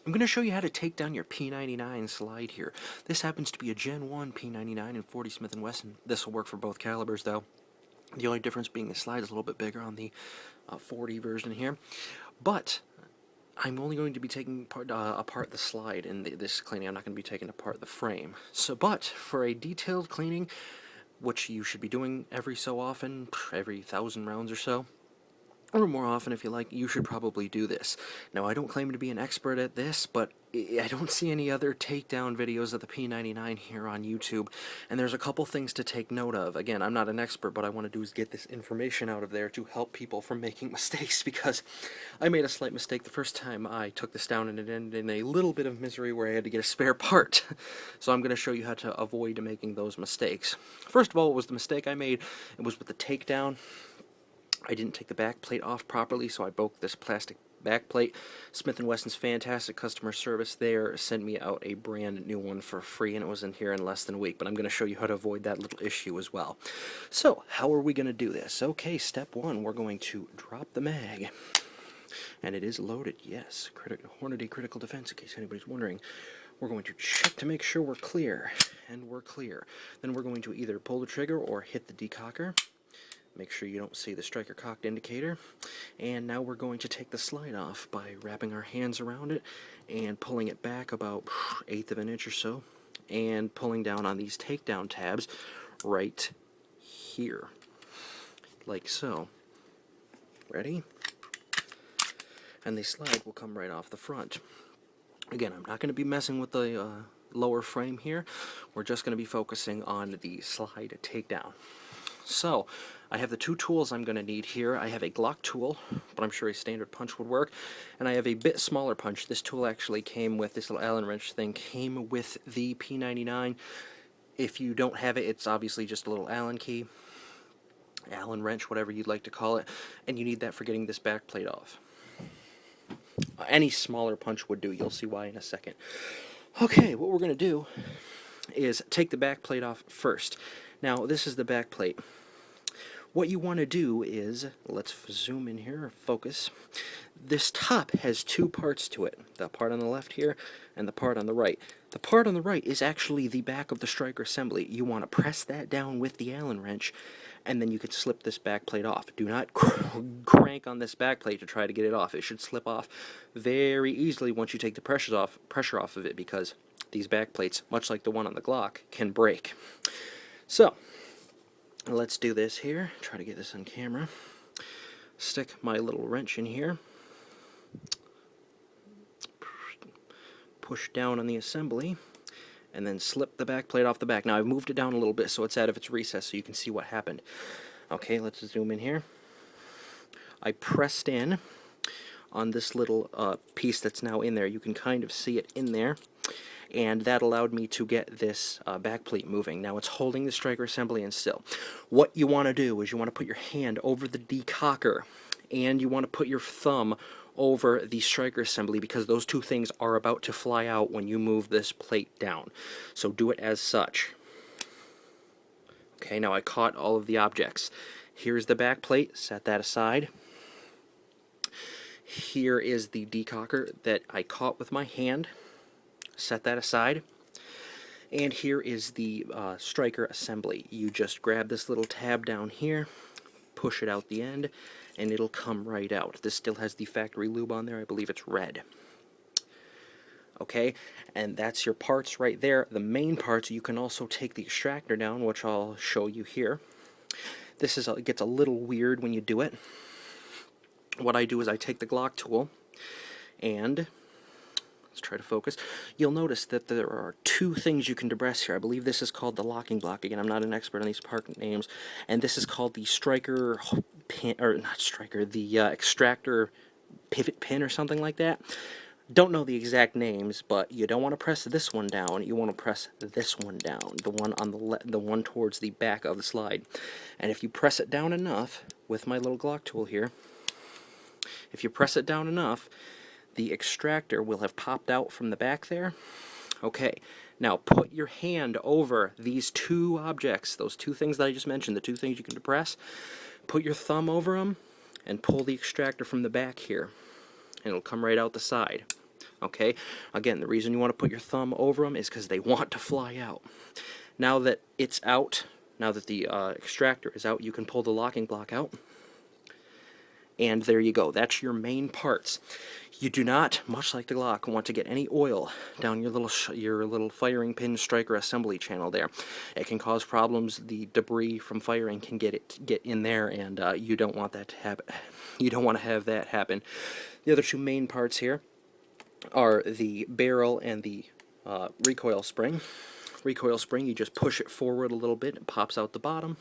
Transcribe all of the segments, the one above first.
I'm going to show you how to take down your P99 slide here. This happens to be a Gen 1 P99 in 40 Smith & Wesson. This will work for both calibers though. The only difference being the slide is a little bit bigger on the 40 version here. But I'm only going to be taking apart the slide in this cleaning. I'm not going to be taking apart the frame. But for a detailed cleaning, which you should be doing every so often, every 1,000 rounds or so, or more often if you like, you should probably do this. Now, I don't claim to be an expert at this, but I don't see any other takedown videos of the P99 here on YouTube, and there's a couple things to take note of. Again, I'm not an expert, but I want to do is get this information out of there to help people from making mistakes, because I made a slight mistake the first time I took this down, and it ended in a little bit of misery where I had to get a spare part. So I'm going to show you how to avoid making those mistakes. First of all, what was the mistake I made? It was with the takedown. I didn't take the back plate off properly, so I broke this plastic back plate. Smith & Wesson's fantastic customer service there sent me out a brand new one for free, and it was in here in less than a week, but I'm going to show you how to avoid that little issue as well. So, how are we going to do this? Okay, step one, we're going to drop the mag. And it is loaded, yes. Hornady Critical Defense, in case anybody's wondering. We're going to check to make sure we're clear, and we're clear. Then we're going to either pull the trigger or hit the decocker. Make sure you don't see the striker cocked indicator. And now we're going to take the slide off by wrapping our hands around it and pulling it back about 1/8 of an inch or so, and pulling down on these takedown tabs right here, like so. Ready? And the slide will come right off the front. Again, I'm not going to be messing with the lower frame here. We're just going to be focusing on the slide takedown. So, I have the two tools I'm going to need here. I have a Glock tool, but I'm sure a standard punch would work. And I have a bit smaller punch. This tool actually came with, this little Allen wrench thing, came with the P99. If you don't have it, it's obviously just a little Allen key, Allen wrench, whatever you'd like to call it. And you need that for getting this back plate off. Any smaller punch would do. You'll see why in a second. Okay, what we're going to do is take the back plate off first. Now, this is the back plate. What you want to do is, let's zoom in here, focus. This top has two parts to it, the part on the left here and the part on the right. The part on the right is actually the back of the striker assembly. You want to press that down with the Allen wrench, and then you can slip this back plate off. Do not crank on this back plate to try to get it off. It should slip off very easily once you take the pressure off of it, because these back plates, much like the one on the Glock, can break. So, let's do this here. Try to get this on camera. Stick my little wrench in here. Push down on the assembly, and then slip the back plate off the back. Now, I've moved it down a little bit so it's out of its recess so you can see what happened. Okay, let's zoom in here. I pressed in on this little piece that's now in there. You can kind of see it in there. And that allowed me to get this back plate moving. Now it's holding the striker assembly in still. What you want to do is you want to put your hand over the decocker, and you want to put your thumb over the striker assembly, because those two things are about to fly out when you move this plate down. So do it as such. Okay, now I caught all of the objects. Here's the back plate, set that aside. Here is the decocker that I caught with my hand. Set that aside. And here is the striker assembly. You just grab this little tab down here, push it out the end, and it'll come right out. This still has the factory lube on there. I believe it's red. Okay, and that's your parts right there. The main parts, you can also take the extractor down, which I'll show you here. This is it gets a little weird when you do it. What I do is I take the Glock tool, and let's try to focus. You'll notice that there are two things you can depress here. I believe this is called the locking block. Again, I'm not an expert on these part names. And this is called the striker pin, or not striker, the extractor pivot pin or something like that. Don't know the exact names, but you don't want to press this one down. You want to press this one down, the one on the one towards the back of the slide. And if you press it down enough with my little Glock tool here, if you press it down enough, the extractor will have popped out from the back there. Okay, now put your hand over these two objects, those two things that I just mentioned, the two things you can depress. Put your thumb over them and pull the extractor from the back here, and it'll come right out the side. Okay, again, the reason you want to put your thumb over them is because they want to fly out. Now that it's out, now that the extractor is out, you can pull the locking block out. And there you go. That's your main parts. You do not, much like the Glock, want to get any oil down your little firing pin striker assembly channel there. It can cause problems. The debris from firing can get in there, and you don't want that to happen. You don't want to have that happen. The other two main parts here are the barrel and the recoil spring. Recoil spring, you just push it forward a little bit, it pops out the bottom.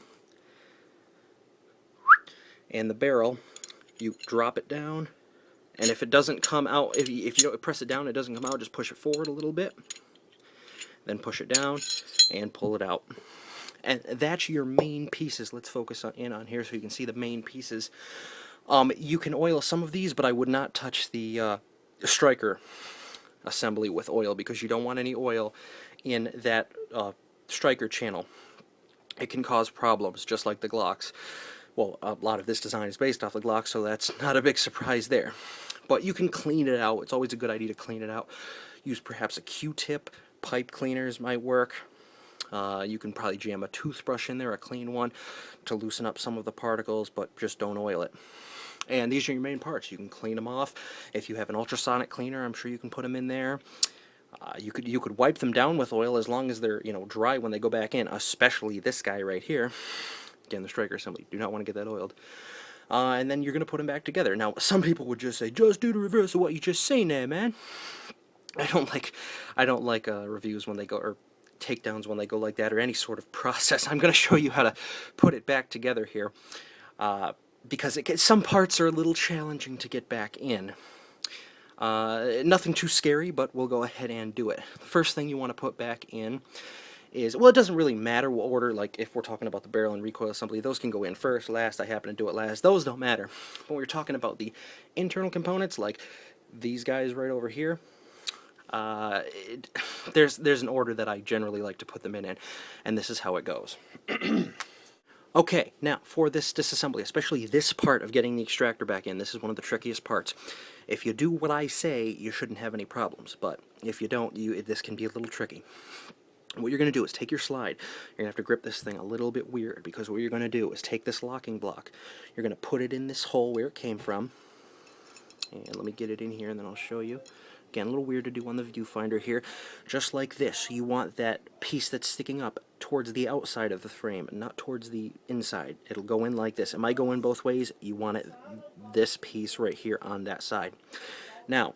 And the barrel, you drop it down, and if it doesn't come out, if you don't press it down, it doesn't come out, just push it forward a little bit, then push it down, and pull it out. And that's your main pieces. Let's focus in on here so you can see the main pieces. You can oil some of these, but I would not touch the striker assembly with oil, because you don't want any oil in that striker channel. It can cause problems, just like the Glocks. Well, a lot of this design is based off the Glock, so that's not a big surprise there. But you can clean it out. It's always a good idea to clean it out. Use perhaps a Q-tip. Pipe cleaners might work. You can probably jam a toothbrush in there, a clean one, to loosen up some of the particles, but just don't oil it. And these are your main parts. You can clean them off. If you have an ultrasonic cleaner, I'm sure you can put them in there. You could wipe them down with oil as long as they're dry when they go back in, especially this guy right here. Again, the striker assembly. Do not want to get that oiled. And then you're going to put them back together. Now, some people would just say, just do the reverse of what you just saying there, man. I don't like reviews when they go, or takedowns when they go like that, or any sort of process. I'm going to show you how to put it back together here, because some parts are a little challenging to get back in. Nothing too scary, but we'll go ahead and do it. The first thing you want to put back in is, well, it doesn't really matter what order. Like if we're talking about the barrel and recoil assembly, those can go in first, last. I happen to do it last. Those don't matter. But when we're talking about the internal components, like these guys right over here, there's an order that I generally like to put them in, and this is how it goes. Okay, now for this disassembly, especially this part of getting the extractor back in, this is one of the trickiest parts. If you do what I say, you shouldn't have any problems, but if you don't, this can be a little tricky. What you're going to do is take your slide. You're going to have to grip this thing a little bit weird, because what you're going to do is take this locking block. You're going to put it in this hole where it came from. And let me get it in here and then I'll show you. Again, a little weird to do on the viewfinder here. Just like this. You want that piece that's sticking up towards the outside of the frame, not towards the inside. It'll go in like this. It might go in both ways. You want it this piece right here on that side. Now,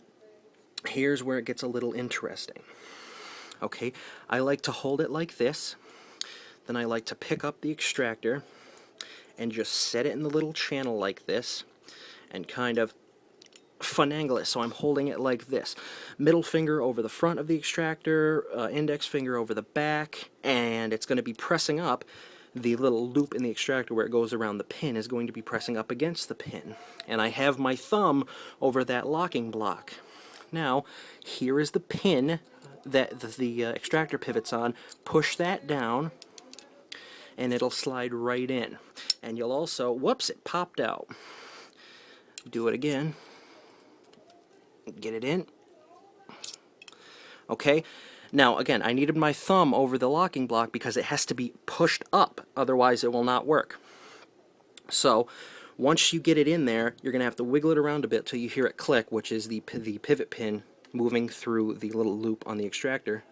here's where it gets a little interesting. Okay, I like to hold it like this, then I like to pick up the extractor and just set it in the little channel like this and kind of finagle it, so I'm holding it like this. Middle finger over the front of the extractor, index finger over the back, and it's going to be pressing up. The little loop in the extractor where it goes around the pin is going to be pressing up against the pin. And I have my thumb over that locking block. Now, here is the pin that the extractor pivots on. Push that down and it'll slide right in. And you'll also, whoops, it popped out. Do it again. Get it in. Okay, now again, I needed my thumb over the locking block because it has to be pushed up, otherwise it will not work. So once you get it in there, you're going to have to wiggle it around a bit till you hear it click, which is the pivot pin moving through the little loop on the extractor.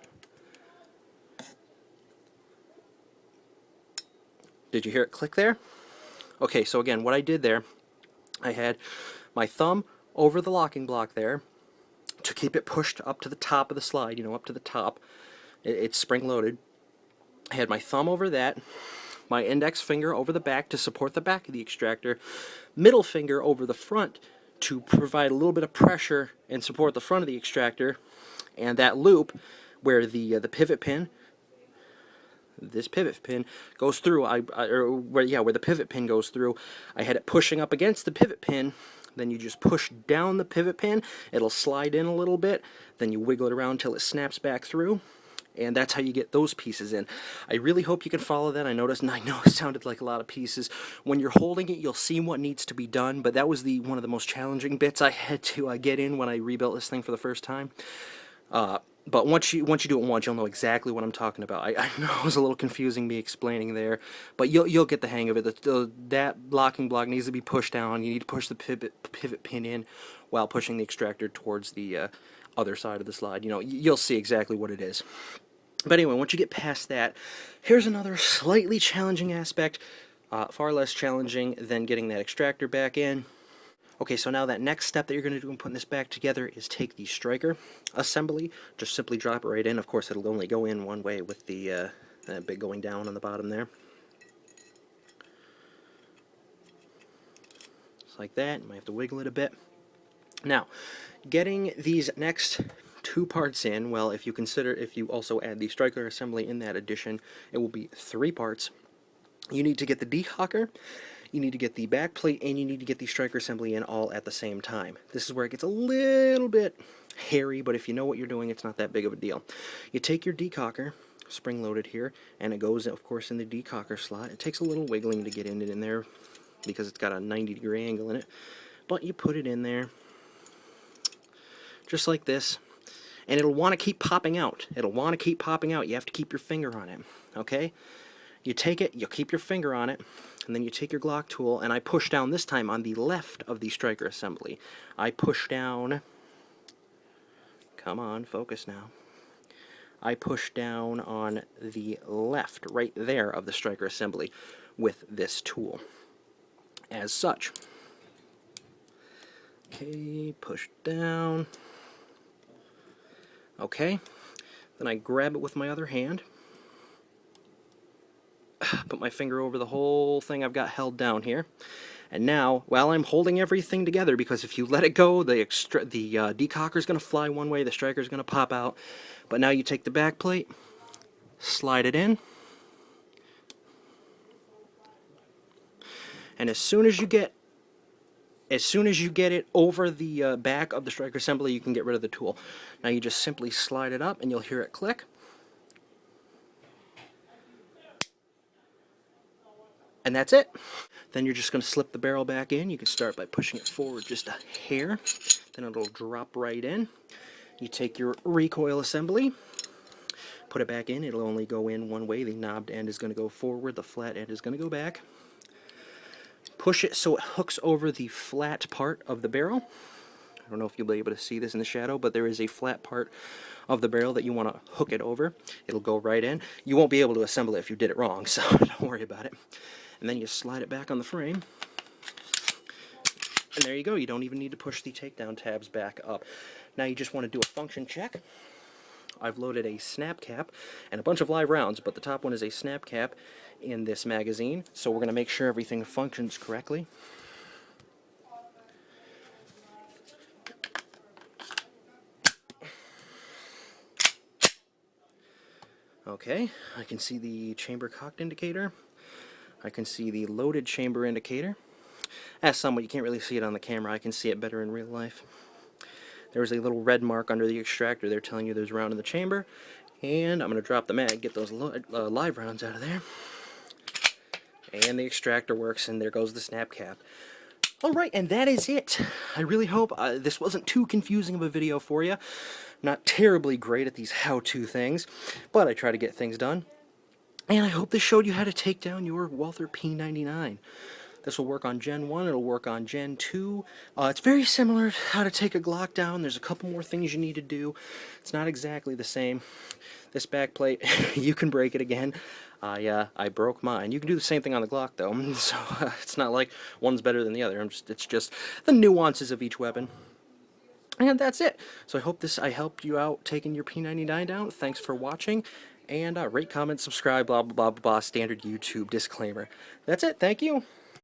Did you hear it click there? Okay, so again, what I did there, I had my thumb over the locking block there to keep it pushed up to the top of the slide, up to the top. It's spring-loaded. I had my thumb over that, my index finger over the back to support the back of the extractor, middle finger over the front to provide a little bit of pressure and support the front of the extractor, and that loop where the pivot pin, this pivot pin goes through, where the pivot pin goes through, I had it pushing up against the pivot pin. Then you just push down the pivot pin, it'll slide in a little bit, then you wiggle it around until it snaps back through, and that's how you get those pieces in. I really hope you can follow that. I noticed, and I know it sounded like a lot of pieces. When you're holding it, you'll see what needs to be done, but that was one of the most challenging bits I had to get in when I rebuilt this thing for the first time. But once you do it once, you'll know exactly what I'm talking about. I know it was a little confusing me explaining there, but you'll get the hang of it. That locking block needs to be pushed down. You need to push the pivot pin in while pushing the extractor towards the other side of the slide. You know, you'll see exactly what it is. But anyway, once you get past that, here's another slightly challenging aspect, far less challenging than getting that extractor back in. Okay, so now that next step that you're going to do in putting this back together is take the striker assembly, just simply drop it right in. Of course, it'll only go in one way with the bit going down on the bottom there. Just like that. You might have to wiggle it a bit. Now, getting these next two parts in, well, if you also add the striker assembly in that addition, it will be 3 parts. You need to get the decocker, you need to get the back plate, and you need to get the striker assembly in all at the same time. This is where it gets a little bit hairy, but if you know what you're doing, it's not that big of a deal. You take your decocker, spring-loaded here, and it goes, of course, in the decocker slot. It takes a little wiggling to get it in there because it's got a 90-degree angle in it, but you put it in there just like this, and it'll want to keep popping out. It'll want to keep popping out. You have to keep your finger on it, okay? You take it, you keep your finger on it, and then you take your Glock tool, and I push down this time on the left of the striker assembly. I push down, come on, focus now. I push down on the left, right there, of the striker assembly with this tool, as such. Okay, push down. Okay, then I grab it with my other hand, put my finger over the whole thing I've got held down here, and now, while I'm holding everything together, because if you let it go, the decocker's going to fly one way, the striker's going to pop out, but now you take the back plate, slide it in, and as soon as you get it over the back of the striker assembly, you can get rid of the tool. Now you just simply slide it up and you'll hear it click. And that's it. Then you're just going to slip the barrel back in. You can start by pushing it forward just a hair. Then it'll drop right in. You take your recoil assembly, put it back in. It'll only go in one way. The knobbed end is going to go forward. The flat end is going to go back. Push it so it hooks over the flat part of the barrel. I don't know if you'll be able to see this in the shadow, but there is a flat part of the barrel that you want to hook it over. It'll go right in. You won't be able to assemble it if you did it wrong, so don't worry about it. And then you slide it back on the frame. And there you go. You don't even need to push the takedown tabs back up. Now you just want to do a function check. I've loaded a snap cap and a bunch of live rounds, but the top one is a snap cap in this magazine, so we're going to make sure everything functions correctly. Okay, I can see the chamber cocked indicator. I can see the loaded chamber indicator. As somewhat, you can't really see it on the camera. I can see it better in real life. There's a little red mark under the extractor there telling you there's a round in the chamber. And I'm going to drop the mag, get those live rounds out of there. And the extractor works, and there goes the snap cap. Alright, and that is it. I really hope this wasn't too confusing of a video for you. I'm not terribly great at these how-to things, but I try to get things done. And I hope this showed you how to take down your Walther P99. This will work on Gen 1, it'll work on Gen 2. It's very similar to how to take a Glock down. There's a couple more things you need to do. It's not exactly the same. This back plate, you can break it again. I broke mine. You can do the same thing on the Glock, though. So it's not like one's better than the other. It's just the nuances of each weapon. And that's it. So I hope I helped you out taking your P99 down. Thanks for watching. And rate, comment, subscribe, blah, blah, blah, blah, blah, standard YouTube disclaimer. That's it. Thank you.